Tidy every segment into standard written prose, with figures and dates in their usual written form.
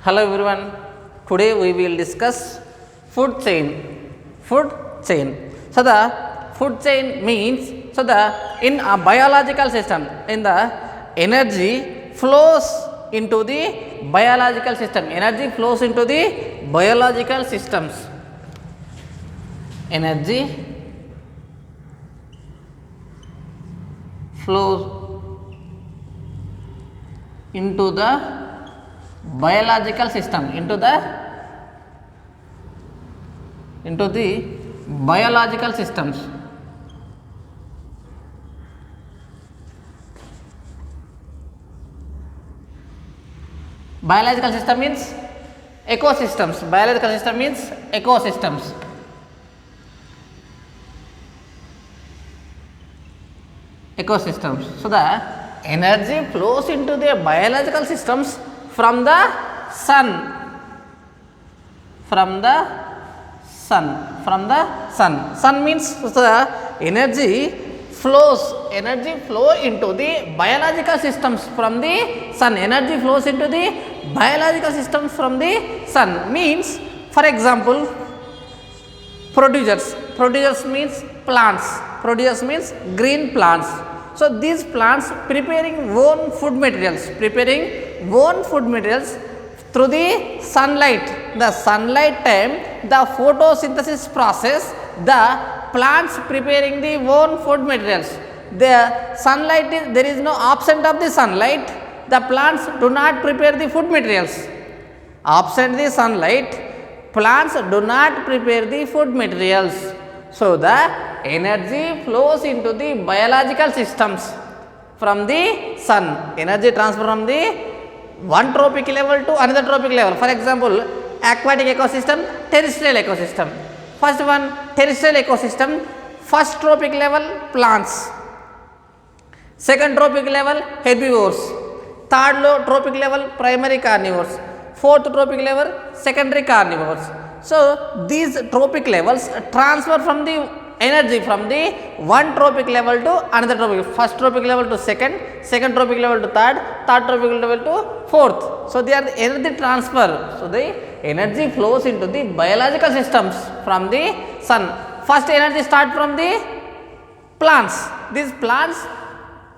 Hello everyone. Today we will discuss food chain. Food chain. So the food chain means in a biological system, in the energy flows into the biological system. Energy flows into the biological systems. Energy flows into the biological system, into the biological systems. Biological system means ecosystems. Biological system means ecosystems. Ecosystems. So the energy flows into the biological systems from the sun. From the sun. From the sun. Sun means the energy flows. Energy flow into the biological systems from the sun. Energy flows into the biological systems from the sun. Means, for example, producers. Producers means plants. Producers means green plants. So these plants preparing own food materials. Preparing own food materials through the sunlight. The sunlight time, the photosynthesis process, the plants preparing the own food materials. The sunlight is, there is no absent of the sunlight, the plants do not prepare the food materials. Absent the sunlight, plants do not prepare the food materials. So the energy flows into the biological systems from the sun. Energy transfer from the one tropic level to another tropic level. For example, aquatic ecosystem, terrestrial ecosystem. First one, terrestrial ecosystem, first tropic level plants, second tropic level herbivores, third tropic level primary carnivores, fourth tropic level secondary carnivores. So these tropic levels transfer from the energy from the one tropic level to another tropic, first tropic level to second, second tropic level to third, third tropic level to fourth. So they are the energy transfer. So the energy flows into the biological systems from the sun. First energy start from the plants. These plants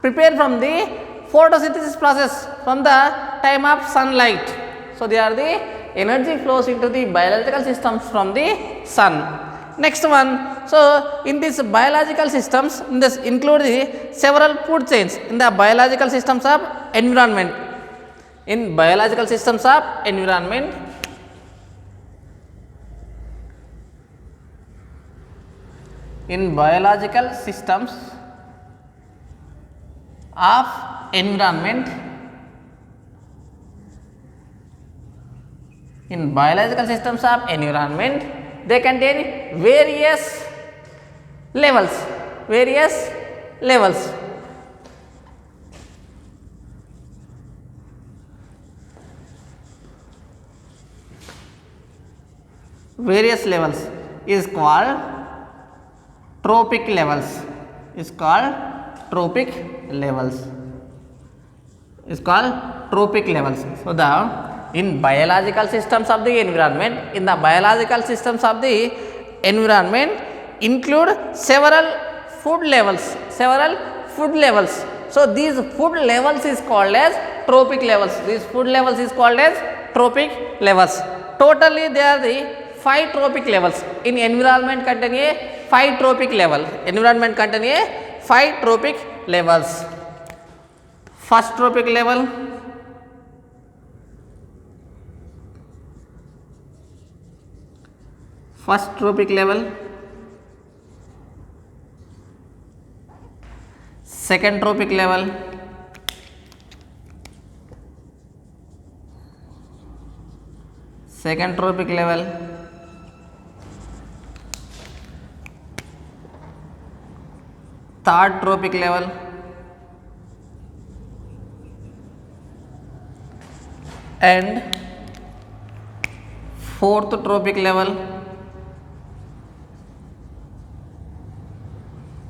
prepare from the photosynthesis process from the time of sunlight. So they are the energy flows into the biological systems from the sun. Next one, so in these biological systems, in this include the several food chains in the biological systems of environment. In biological systems of environment, in biological systems of environment, in biological systems of environment, they contain various levels, various levels. Various levels is called trophic levels, is called trophic levels, is called trophic levels. So the in biological systems of the environment, in the biological systems of the environment include several food levels, several food levels. So these food levels is called as trophic levels. These food levels is called as trophic levels. Totally they are the 5 trophic levels. In environment contain a 5 trophic level. Environment contain a 5 trophic levels. First trophic level, first trophic level, second trophic level, second trophic level, third trophic level, and fourth trophic level,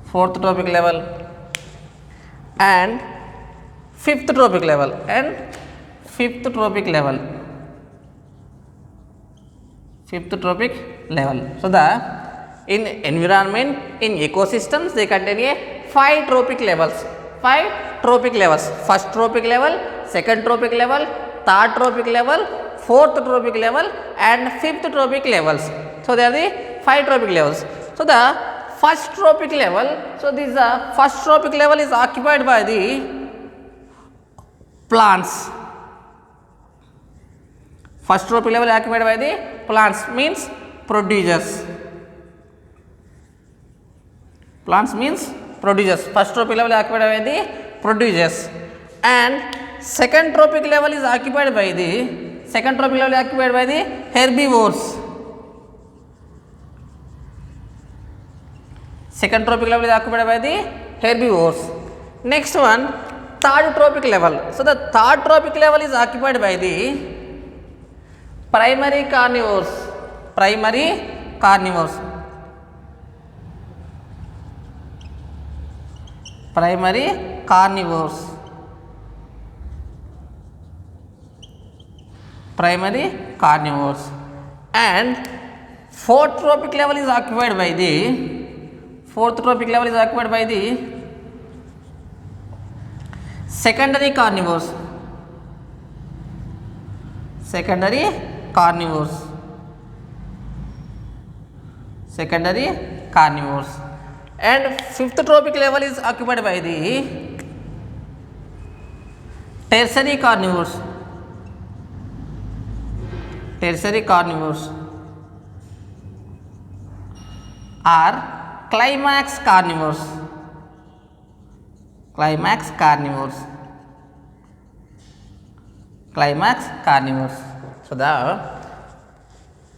fourth trophic level, and fifth trophic level, and fifth trophic level. fifth trophic level. So the in environment, in ecosystems, they contain a 5 trophic levels. 5 trophic levels. First trophic level, second trophic level, third trophic level, fourth trophic level, and fifth trophic levels. So they are the 5 trophic levels. So the first trophic level. So this first trophic level is occupied by the plants. First trophic level occupied by the plants means producers. Plants means producers. First trophic level occupied by the producers, and second trophic level is occupied by the herbivores. Second trophic level is occupied by the herbivores. Next one, third trophic level. So the third trophic level is occupied by the primary carnivores. Primary carnivores. Primary carnivores. Primary carnivores. And fourth trophic level is occupied by the secondary carnivores. Secondary carnivores. Secondary carnivores. And fifth trophic level is occupied by the tertiary carnivores. Tertiary carnivores are climax carnivores. Climax carnivores. Climax carnivores. So the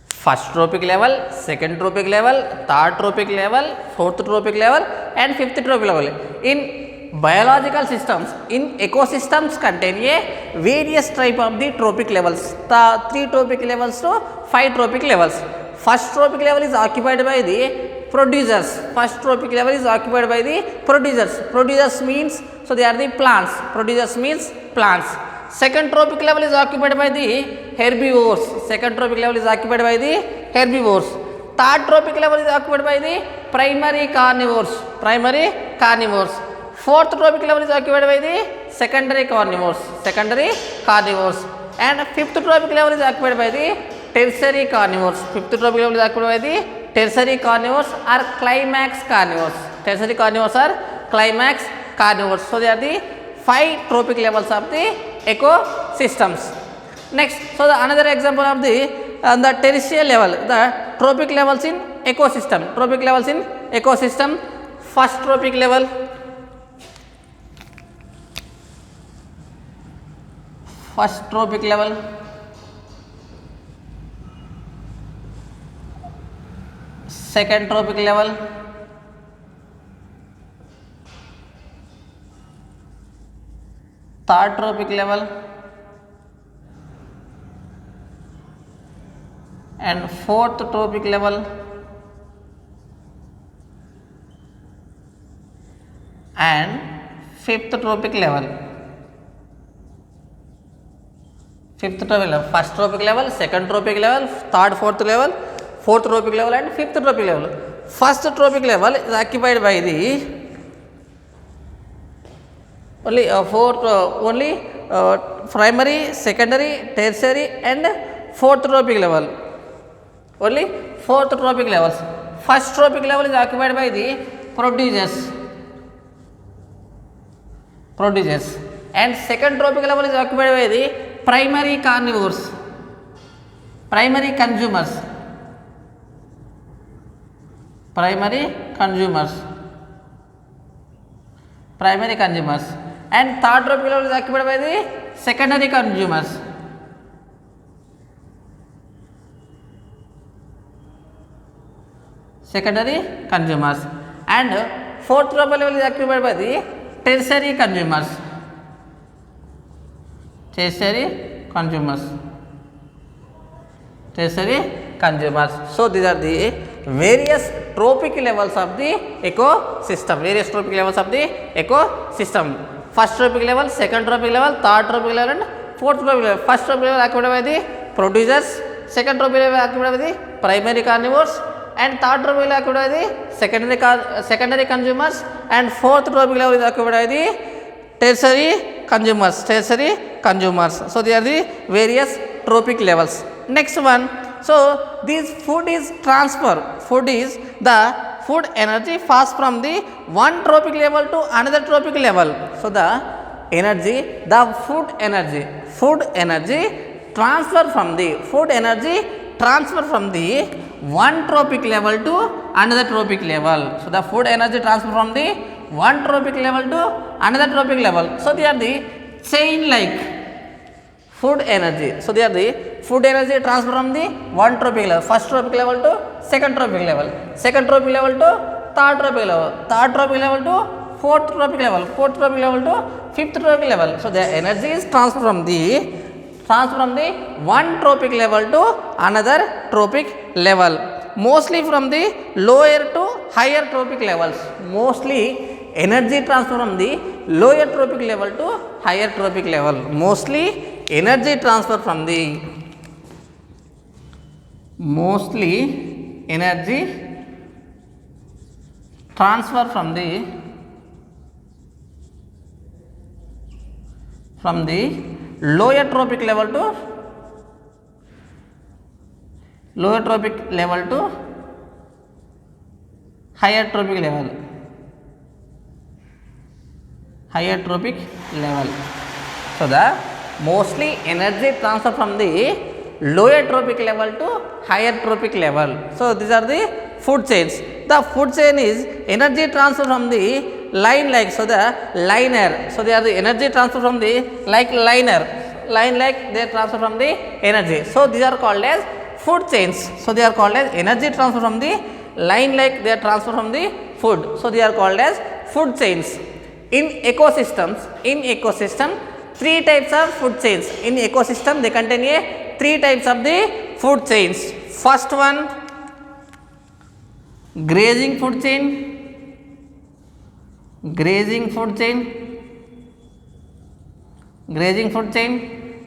first trophic level, second trophic level, third trophic level, fourth trophic level, and fifth trophic level. In biological systems, in ecosystems contain a various type of the trophic levels. The 3 trophic levels to 5 trophic levels. First trophic level is occupied by the producers. First trophic level is occupied by the producers. Producers means, so they are the plants. Producers means plants. Second trophic level is occupied by the herbivores. Second trophic level is occupied by the herbivores. Third trophic level is occupied by the primary carnivores. Primary carnivores. Fourth trophic level is occupied by the secondary carnivores. Secondary carnivores. And fifth trophic level is occupied by the tertiary carnivores. Fifth trophic level is occupied by the tertiary carnivores or climax carnivores. Tertiary carnivores are climax carnivores. So they are the 5 trophic levels of the ecosystems. Next, so the another example of the tertiary level, the trophic levels in ecosystem. Trophic levels in ecosystem. First trophic level. First trophic level. Second trophic level. Third trophic level. And fourth trophic level. And fifth trophic level. Fifth trophic level. First trophic level, second trophic level, third, fourth level, fourth trophic level, and fifth trophic level. First trophic level is occupied by the only primary, secondary, tertiary, and fourth trophic level. Only 4th trophic levels. First trophic level is occupied by the producers. And second trophic level is occupied by the primary carnivores. Primary consumers. Primary consumers. And third trophic level is occupied by the secondary consumers. And fourth trophic level is occupied by the tertiary consumers. So these are the various trophic levels of the ecosystem. First trophic level, second trophic level, third trophic level, and fourth trophic level. First trophic level occupied by the producers, second tropic level occupied by the primary carnivores, and third tropic level occupied by the secondary consumers, and fourth tropic level is occupied by the tertiary consumers. So they are the various tropic levels. Next one, so this food is transfer. Food is the food energy passed from the one tropic level to another tropic level. So the food energy transfer from the one tropic level to another tropic level. So the food energy transfer from the one tropic level to another tropic level. So they are the chain like food energy. So they are the food energy transfer from the one tropic level, first tropic level to second tropic level to third tropic level to fourth tropic level to fifth tropic level. So the energy is transfer from the one tropic level to another tropic level, mostly from the lower to higher tropic levels. Mostly energy transfer from the lower tropic level to higher tropic level. Mostly energy transfer from the lower tropic level to higher tropic level. So the mostly energy transfer from the lower tropic level to higher tropic level. So these are the food chains. The food chain is energy transfer from the line like, so the liner. So they are the energy transfer from the liner like they transfer from the energy. So these are called as food chains. So they are called as energy transfer from the line like they are transfer from the food. So they are called as food chains. In ecosystem, three types of food chains. In ecosystem they contain three types of the food chains. First one, grazing food chain.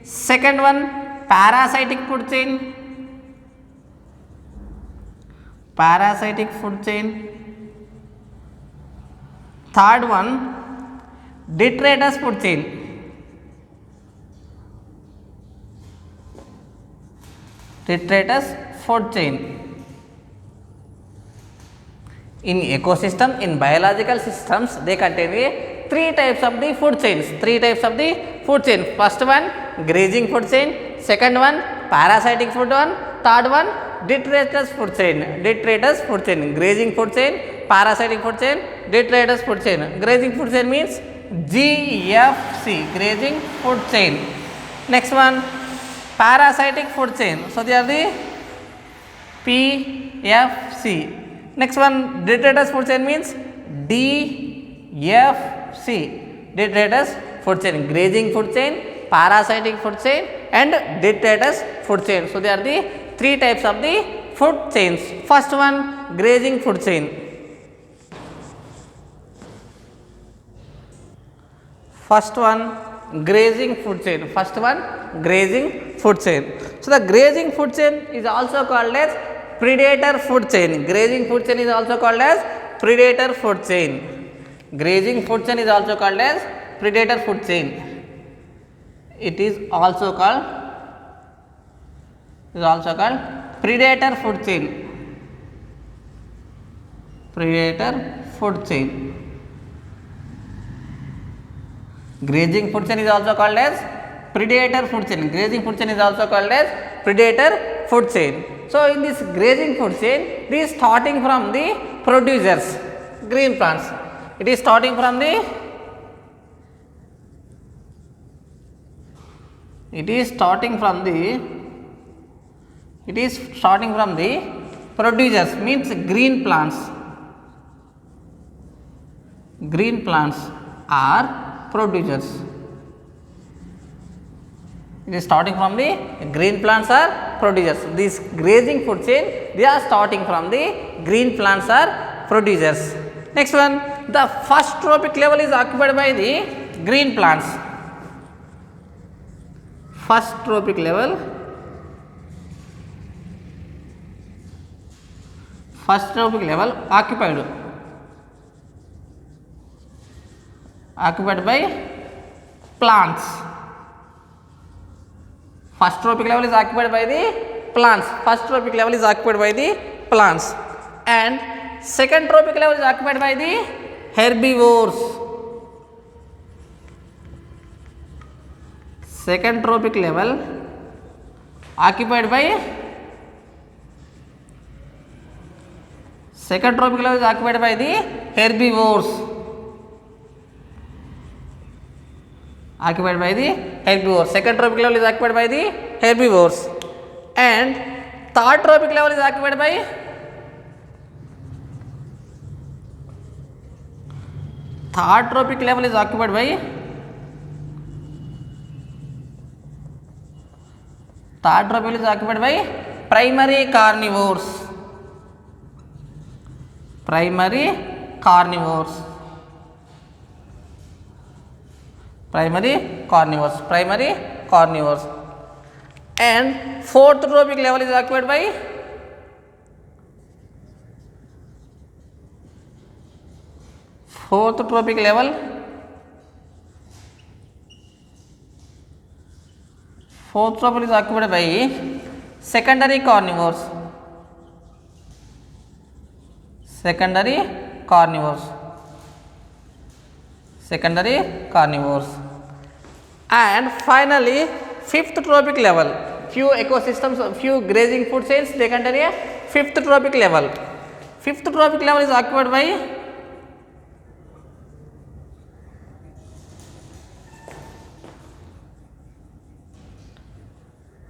Second one, parasitic food chain. Third one, detritus food chain. In ecosystem, in biological systems, they contain three types of the food chains. First one, grazing food chain. Second one, parasitic food one. Third one, detritus food chain. Grazing food chain, parasitic food chain, detritus food chain. Grazing food chain means GFC, grazing food chain. Next one, parasitic food chain. So they are the PFC. Next one, detritus food chain means DFC, detritus food chain. Grazing food chain, parasitic food chain, and detritus food chain. So they are the three types of the food chains. First one, grazing food chain. First one, grazing food chain. So the grazing food chain is also called as predator food chain. Grazing food chain is also called as predator food chain. It is also called predator food chain. Grazing food chain is also called as predator food chain. So in this grazing food chain, it is starting from the producers, green plants. It is starting from the producers, means green plants. Green plants are producers. It is starting from the green plants are producers. This grazing food chain, they are starting from the green plants are producers. Next one, the first tropic level is occupied by the green plants. First tropic level first trophic level occupied by plants. First trophic level is occupied by the plants. First trophic level is occupied by the plants, and second trophic level is occupied by the herbivores. Second trophic level occupied by second trophic level is occupied by the herbivores. Occupied by the herbivores. Second trophic level is occupied by the herbivores, and third trophic level is occupied by third trophic level is occupied by third trophic is occupied by primary carnivores. Primary carnivores. Primary carnivores. Primary carnivores. And fourth trophic level is occupied by fourth trophic level fourth trophic is occupied by secondary carnivores. Secondary carnivores. Secondary carnivores. And finally fifth trophic level, few ecosystems, few grazing food chains, they contain a fifth trophic level. Fifth trophic level is occupied by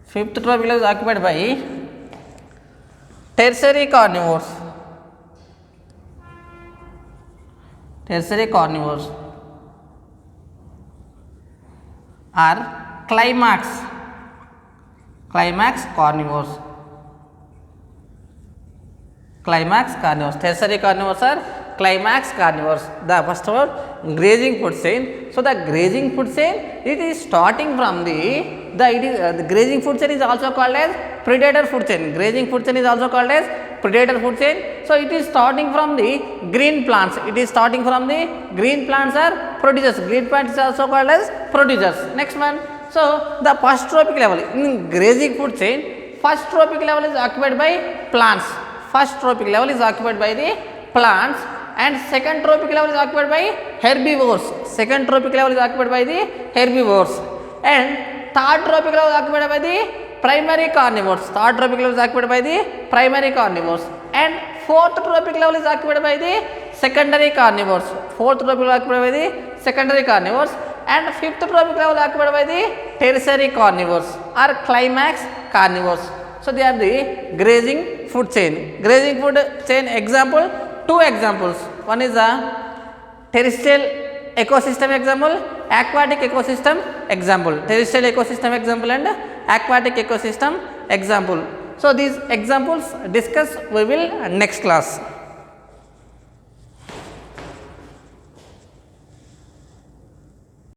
fifth trophic level is occupied by tertiary carnivores. Tertiary carnivores are climax carnivores. Climax carnivores. Tertiary carnivores are climax carnivores. The first of all, grazing food chain. So the grazing food chain, it is starting from the grazing food chain is also called as predator food chain. Grazing food chain is also called as predator food chain. So it is starting from the green plants. It is starting from the green plants are producers. Green plants is also called as producers. Next one. So the first trophic level in grazing food chain, first trophic level is occupied by plants. First trophic level is occupied by the plants, and second trophic level is occupied by herbivores. Second trophic level is occupied by the herbivores, and third trophic level is occupied by the primary carnivores. Third trophic level is occupied by the primary carnivores, and fourth trophic level is occupied by the secondary carnivores. Fourth trophic level is occupied by the secondary carnivores, and fifth trophic level is occupied by the tertiary carnivores or climax carnivores. So they are the grazing food chain. Grazing food chain example, two examples. One is a terrestrial ecosystem example, aquatic ecosystem example. Terrestrial ecosystem example and aquatic ecosystem example. So these examples discuss we will next class.